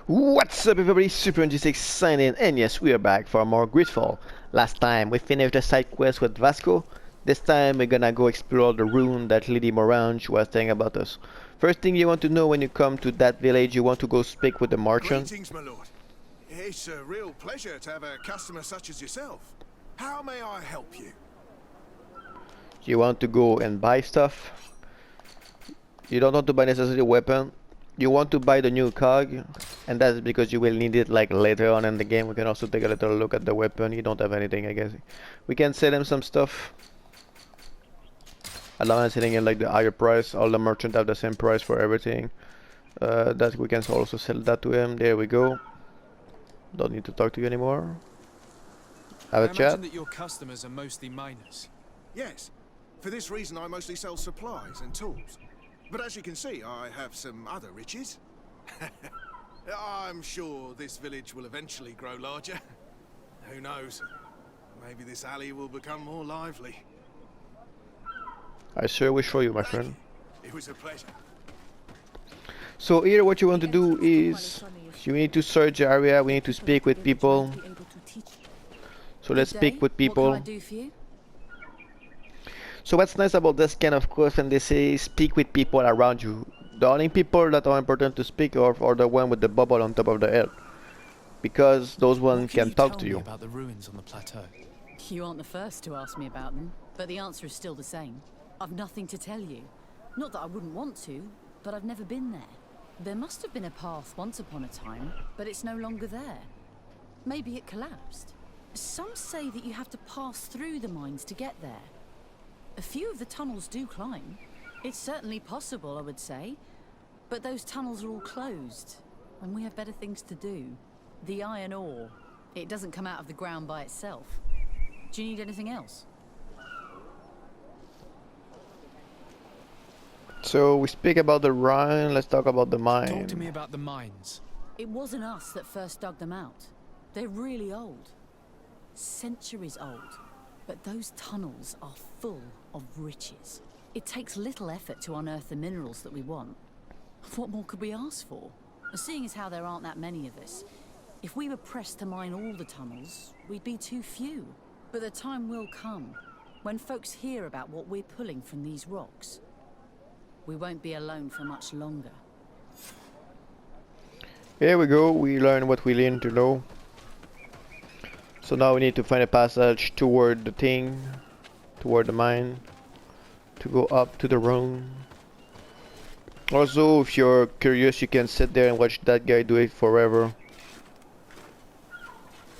What's up everybody, Super26 signing in, and yes, we are back for more GreedFall. Last time we finished the side quest with Vasco. This time we're gonna go explore the ruin that Lady Morange was telling about us. First thing you want to know when you come to that village, you want to go speak with the merchant. Greetings, my lord. It's a real pleasure to have a customer such as yourself. How may I help you? You want to go and buy stuff. You don't want to buy necessarily a weapon. You want to buy the new cog, and that's because you will need it like later on in the game. We can also take a little look at the weapon. You don't have anything, I guess. We can sell him some stuff. Allowance selling in like the higher price. All the merchants have the same price for everything. That we can also sell that to him. There we go. Don't need to talk to you anymore. Have a chat. I imagine that your customers are mostly miners. Yes. For this reason, I mostly sell supplies and tools. But as you can see, I have some other riches. I'm sure this village will eventually grow larger. Who knows? Maybe this alley will become more lively. I sure wish for you, my friend. It was a pleasure. So here what you want to do is you need to search the area, we need to speak with people. So let's speak with people. So what's nice about this kind of quest when they say speak with people around you. The only people that are important to speak of are the one with the bubble on top of the head. Because those ones can talk to you. About the ruins on the plateau. You aren't the first to ask me about them, but the answer is still the same. I've nothing to tell you. Not that I wouldn't want to, but I've never been there. There must have been a path once upon a time, but it's no longer there. Maybe it collapsed. Some say that you have to pass through the mines to get there. A few of the tunnels do climb. It's certainly possible, I would say. But those tunnels are all closed, and we have better things to do. The iron ore, it doesn't come out of the ground by itself. Do you need anything else? So we speak about the Rhine, let's talk about the mine. Talk to me about the mines. It wasn't us that first dug them out. They're really old. Centuries old. But those tunnels are full of riches. It takes little effort to unearth the minerals that we want. What more could we ask for? Seeing as how there aren't that many of us, if we were pressed to mine all the tunnels, we'd be too few. But the time will come when folks hear about what we're pulling from these rocks. We won't be alone for much longer. Here we go, we learn what we need to know. So now we need to find a passage toward the thing, toward the mine, to go up to the room. Also, if you're curious, you can sit there and watch that guy do it forever.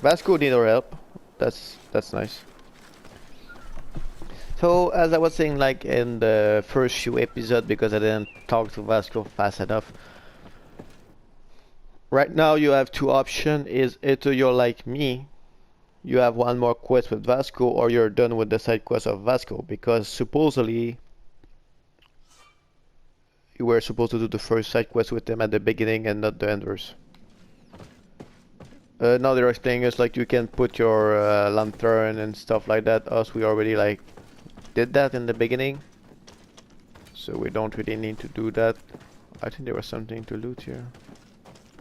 Vasco need our help. That's nice. So as I was saying, like in the first few episodes, because I didn't talk to Vasco fast enough. Right now you have two options: is either you're like me, you have one more quest with Vasco, or you're done with the side quest of Vasco, because supposedly you were supposed to do the first side quest with him at the beginning and not the inverse. Now they're explaining us like you can put your lantern and stuff like that. Us, we already like did that in the beginning, so we don't really need to do that. I think there was something to loot here.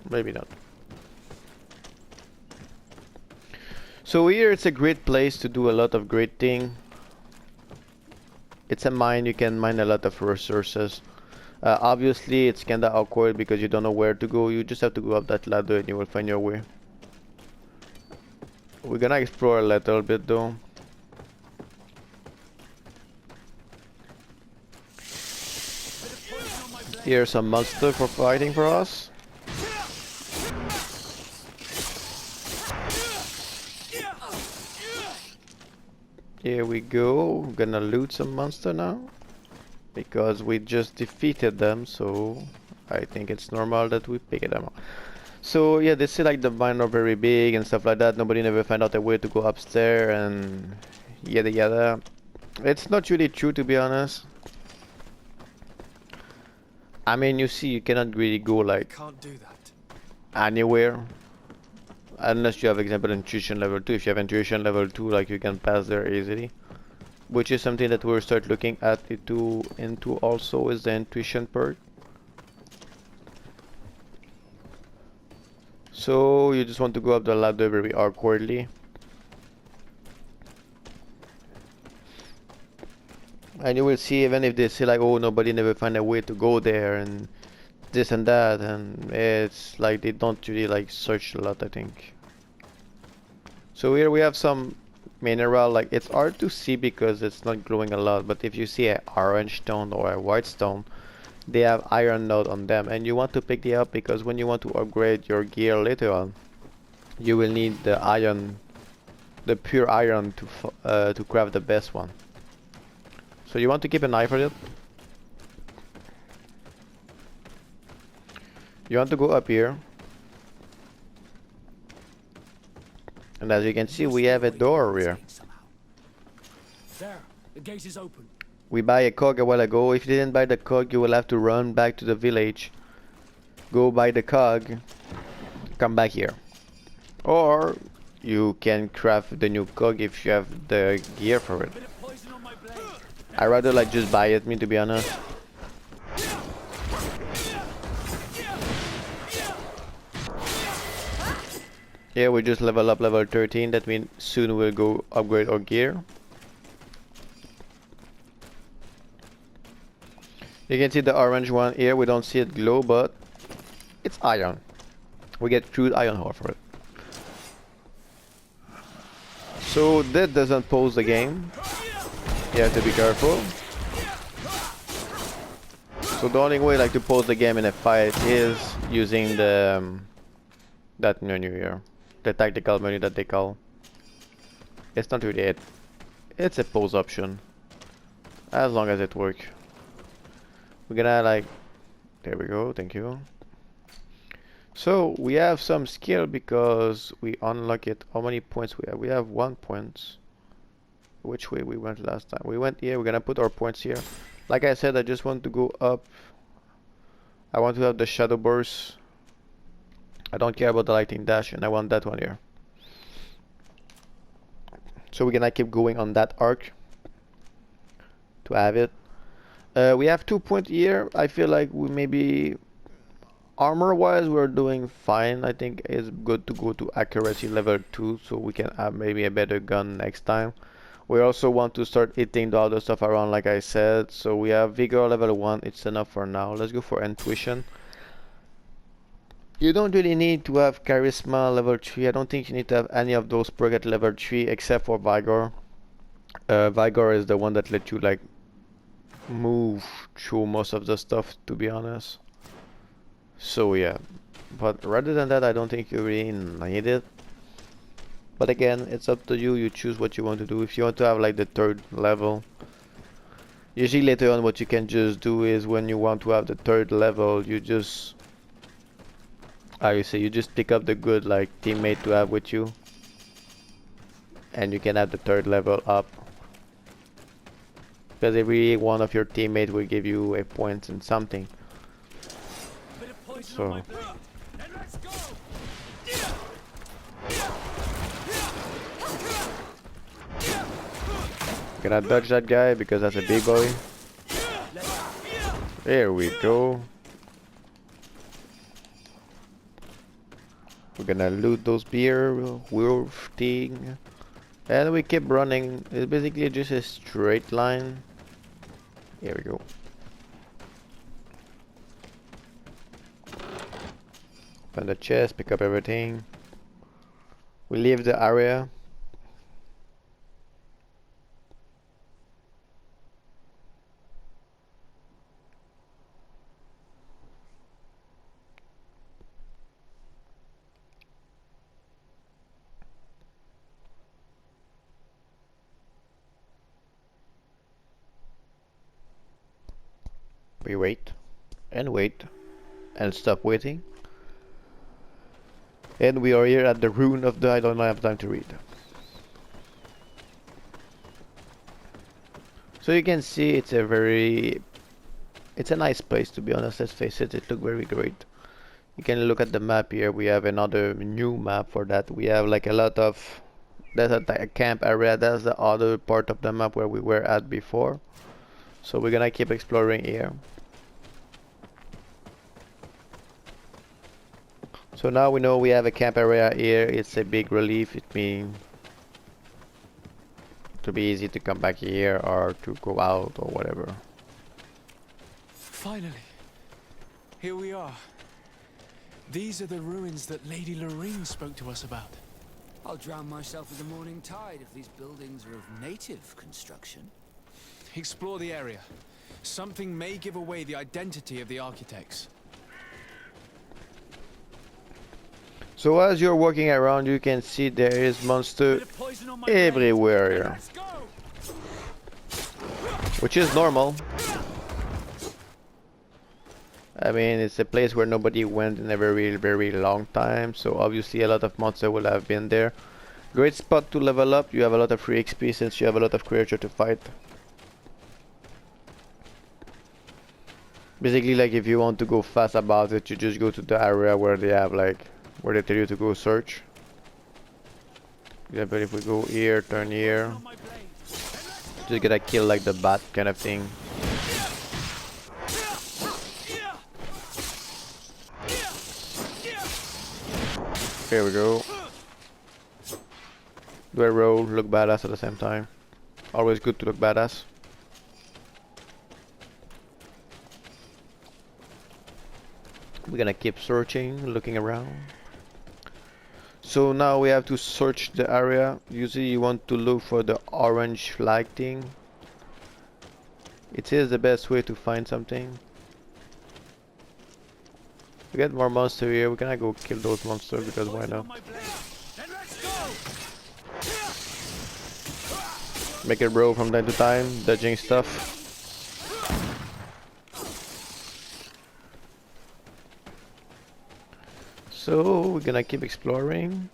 Maybe not. So here it's a great place to do a lot of great things. It's a mine, you can mine a lot of resources. Obviously it's kinda awkward because you don't know where to go. You just have to go up that ladder and you will find your way. We're gonna explore a little bit though. Here's some monster for fighting for us. Here we go. We're gonna loot some monster now, because we just defeated them, so I think it's normal that we pick them up. So yeah, they say like the mine are very big and stuff like that. Nobody never find out a way to go upstairs and yada yada. It's not really true, to be honest. I mean, you see, you cannot really go like Can't do that. anywhere unless you have, example, intuition level 2. If you have intuition level 2, like, you can pass there easily, which is something that we'll start looking at into also, is the intuition perk. So you just want to go up the ladder very awkwardly. And you will see, even if they say like, oh, nobody never find a way to go there and this and that, and it's like they don't really like search a lot, I think. So here we have some mineral, like it's hard to see because it's not glowing a lot, but if you see an orange stone or a white stone, they have iron node on them, and you want to pick them up because when you want to upgrade your gear later on, you will need the iron, the pure iron to craft the best one. So you want to keep an eye for it. You want to go up here. And as you can see, we have a door here. There, the gate is open. We buy a cog a while ago. If you didn't buy the cog, you will have to run back to the village. Go buy the cog. Come back here. Or you can craft the new cog if you have the gear for it. I rather like just buy it, me, to be honest. Yeah, we just level up level 13. That means soon we'll go upgrade our gear. You can see the orange one here. We don't see it glow, but it's iron. We get crude iron ore for it. So that doesn't pause the game. You have to be careful. So the only way like to pause the game in a fight is using the that menu here, the tactical menu that they call. It's not really it. It's a pause option, as long as it works. We're gonna like, there we go, thank you. So we have some skill because we unlock it. How many points we have? We have 1 point. Which way we went last time? We went here. We're gonna put our points here. Like I said, I just want to go up. I want to have the shadow burst. I don't care about the lightning dash, and I want that one here. So we're gonna keep going on that arc to have it. We have 2 points here. I feel like we maybe armor wise we're doing fine. I think it's good to go to accuracy level 2 so we can have maybe a better gun next time. We also want to start hitting the other stuff around, like I said. So we have vigor level 1. It's enough for now. Let's go for intuition. You don't really need to have charisma level 3. I don't think you need to have any of those perks at level 3 except for vigor. Vigor is the one that lets you like move through most of the stuff, to be honest. So yeah, but rather than that, I don't think you really need it. But again, it's up to you. You choose what you want to do. If you want to have like the 3rd level, usually later on what you can just do is when you want to have the 3rd level, you just, how you say, you just pick up the good like teammate to have with you, and you can have the 3rd level up. Because every one of your teammates will give you a point in something. So gonna dodge that guy because that's a big boy. There we go. We're gonna loot those beer wolf thing, and we keep running. It's basically just a straight line. Here we go. Open the chest, pick up everything. We leave the area. We wait and wait and stop waiting. And we are here at the ruin of the I don't have time to read. So you can see it's a nice place, to be honest. Let's face it, it looks very great. You can look at the map here. We have another new map for that. We have like a lot of, there's a camp area. That's the other part of the map where we were at before. So we're gonna keep exploring here. So now we know we have a camp area here. It's a big relief. It means to be easy to come back here or to go out or whatever. Finally, here we are. These are the ruins that Lady Lorraine spoke to us about. I'll drown myself with the morning tide if these buildings are of native construction. Explore the area. Something may give away the identity of the architects. So as you're walking around, you can see there is monster everywhere here, Let's go! which is normal. I mean, it's a place where nobody went in a very, very long time, so obviously a lot of monsters will have been there. Great spot to level up. You have a lot of free XP since you have a lot of creatures to fight. Basically, like if you want to go fast about it, you just go to the area where they have like, where they tell you to go search. Yeah, but if we go here, turn here, just gotta kill like the bat kind of thing. Here we go. Do a roll, look badass at the same time. Always good to look badass. We're gonna keep searching, looking around. So now we have to search the area. Usually you want to look for the orange flag thing. It is the best way to find something. We get more monsters here. We're gonna go kill those monsters because why not? Make it roll from time to time, dodging stuff. So we're gonna keep exploring.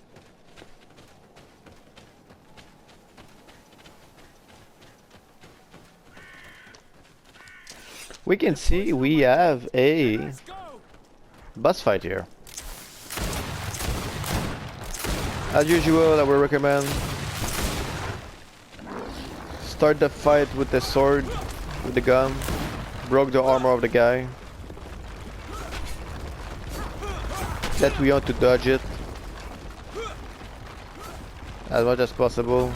We can see we have a boss fight here. As usual, I would recommend start the fight with the sword, with the gun, broke the armor of the guy. That we want to dodge it as much as possible.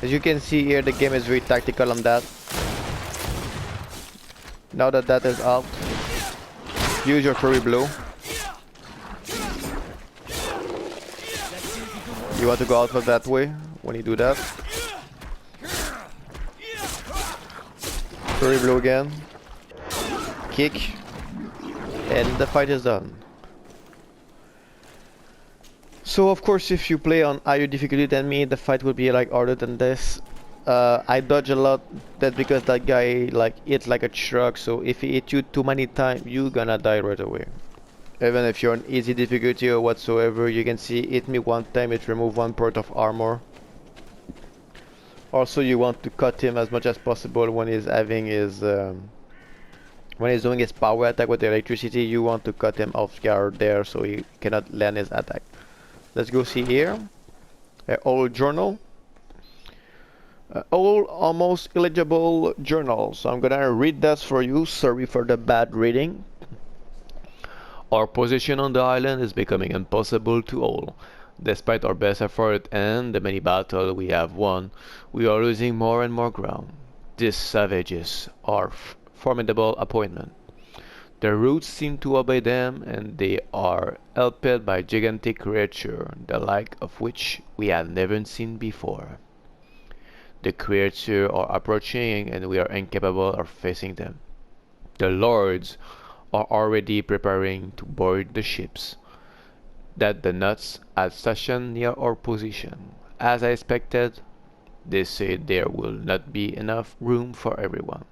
As you can see here, the game is very tactical on that. Now that that is out, use your furry blow. You want to go out of that way when you do that. Furry blow again. Kick. And the fight is done. So of course if you play on higher difficulty than me, the fight will be like harder than this. I dodge a lot. That's because that guy like hits like a truck, so if he hits you too many times, you're gonna die right away. Even if you're on easy difficulty or whatsoever, you can see hit me one time, it remove one part of armor. Also, you want to cut him as much as possible when he's having his when he's doing his power attack with the electricity. You want to cut him off guard there so he cannot land his attack. Let's go see here. Old journal. Old almost illegible journal. So I'm gonna read that for you. Sorry for the bad reading. Our position on the island is becoming impossible to hold. Despite our best effort and the many battles we have won, we are losing more and more ground. These savages are formidable opponent. The roots seem to obey them, and they are helped by gigantic creatures, the like of which we have never seen before. The creatures are approaching, and we are incapable of facing them. The lords are already preparing to board the ships that the nuts had stationed near our position. As I expected, they say there will not be enough room for everyone.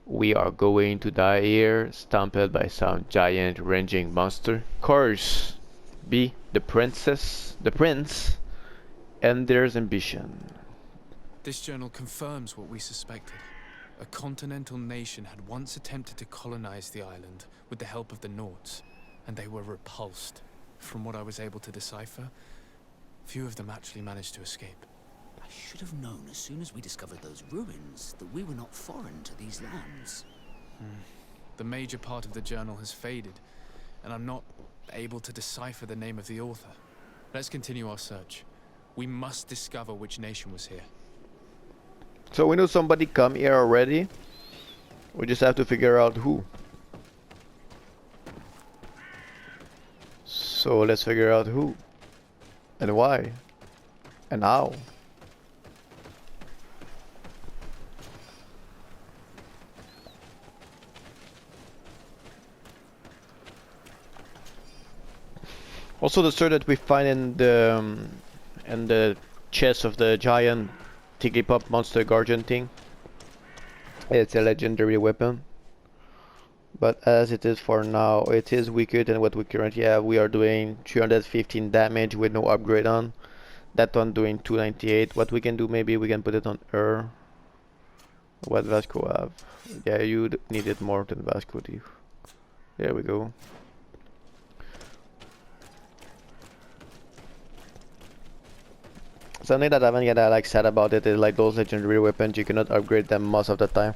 We are going to die here, stamped by some giant ranging monster. Curse be the prince, and their ambition. This journal confirms what we suspected. A continental nation had once attempted to colonize the island with the help of the Nords, and they were repulsed. From what I was able to decipher, few of them actually managed to escape. I should have known as soon as we discovered those ruins that we were not foreign to these lands. The major part of the journal has faded, and I'm not able to decipher the name of the author. Let's continue our search. We must discover which nation was here. So we know somebody come here already. We just have to figure out who. So let's figure out who and why and how. Also, the sword that we find in the chest of the giant Tigglypuff monster guardian thing, it's a legendary weapon. But as it is for now, it is weaker than what we currently have. We are doing 315 damage with no upgrade on. That one doing 298. What we can do, maybe we can put it on her. What Vasco have? Yeah, you need it more than Vasco do. There we go. Something that I haven't get like sad about it is like those legendary weapons, you cannot upgrade them most of the time.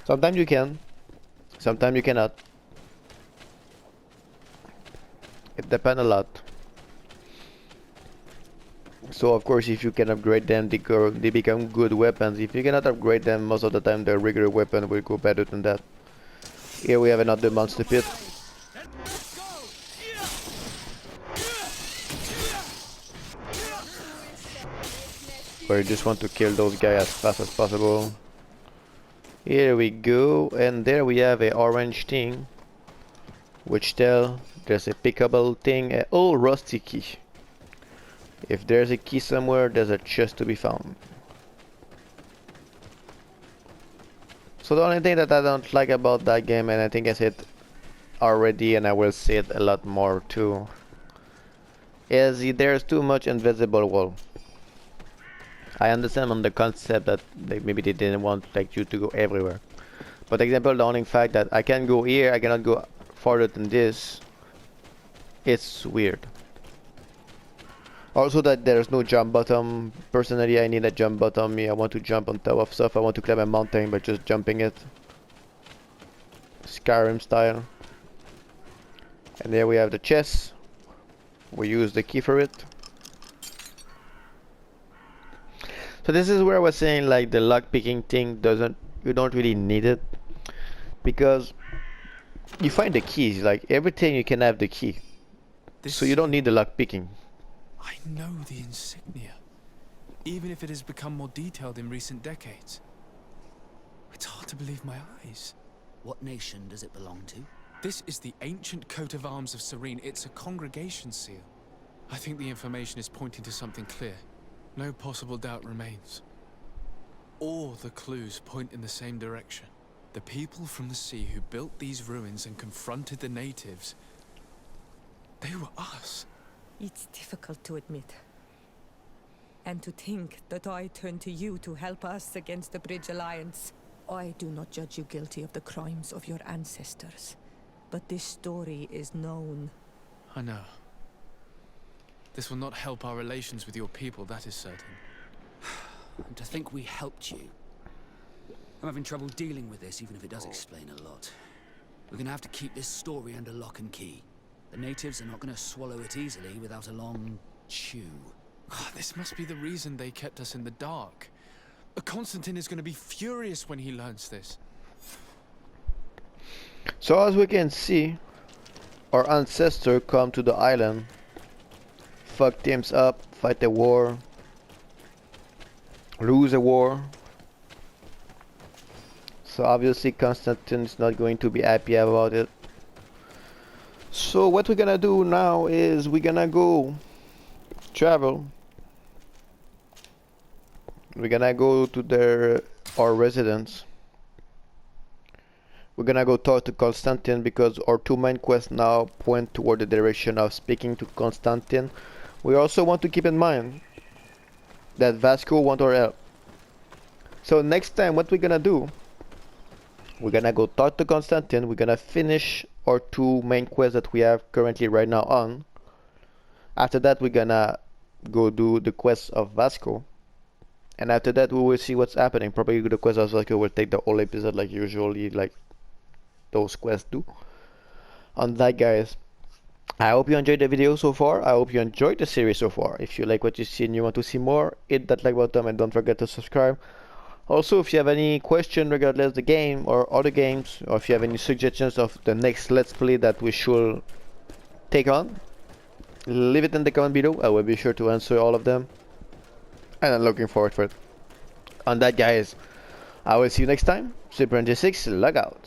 Sometimes you can, sometimes you cannot. It depends a lot. So of course if you can upgrade them, they become good weapons. If you cannot upgrade them, most of the time the regular weapon will go better than that. Here we have another monster pit. Where you just want to kill those guys as fast as possible. Here we go, and there we have a orange thing, which tell there's a pickable thing, a old rusty key. If there's a key somewhere, there's a chest to be found. So the only thing that I don't like about that game, and I think I said already, and I will say it a lot more too, is there's too much invisible wall. I understand on the concept that maybe they didn't want like you to go everywhere. But example, the only fact that I can go here, I cannot go farther than this. It's weird. Also that there's no jump bottom. Personally, I need a jump bottom. I want to jump on top of stuff. I want to climb a mountain by just jumping it. Skyrim style. And there we have the chest. We use the key for it. So this is where I was saying like the lock picking thing you don't really need it, because you find the keys, like everything you can have the key. So you don't need the lock picking. I know the insignia, even if it has become more detailed in recent decades. It's hard to believe my eyes. What nation does it belong to? This is the ancient coat of arms of Serene. It's a congregation seal. I think the information is pointing to something clear. No possible doubt remains. All the clues point in the same direction. The people from the sea who built these ruins and confronted the natives, they were us. It's difficult to admit. And to think that I turn to you to help us against the Bridge Alliance. I do not judge you guilty of the crimes of your ancestors. But this story is known. I know. This will not help our relations with your people, that is certain. And to think we helped you. I'm having trouble dealing with this, even if it does explain a lot. We're gonna have to keep this story under lock and key. The natives are not gonna swallow it easily without a long chew. This must be the reason they kept us in the dark. Constantine is gonna be furious when he learns this. So as we can see, our ancestor come to the island, fuck teams up, fight a war, lose a war. So obviously Constantine is not going to be happy about it. So what we're gonna do now is we're gonna go travel. We're gonna go to our residence. We're gonna go talk to Constantine because our two main quests now point toward the direction of speaking to Constantine. We also want to keep in mind that Vasco wants our help. So next time what we're gonna do, we're gonna go talk to Constantine. We're gonna finish our two main quests that we have currently right now on. After that we're gonna go do the quest of Vasco. and after that we will see what's happening. Probably the quest of Zyko will take the whole episode like usually, like those quests do. On that, guys, I hope you enjoyed the video so far. I hope you enjoyed the series so far. If you like what you see and you want to see more, hit that like button and don't forget to subscribe. Also, if you have any question regardless the game or other games, or if you have any suggestions of the next Let's Play that we should take on, leave it in the comment below. I will be sure to answer all of them, and I'm looking forward for it. On that, guys, I will see you next time. Super NJ6, log out.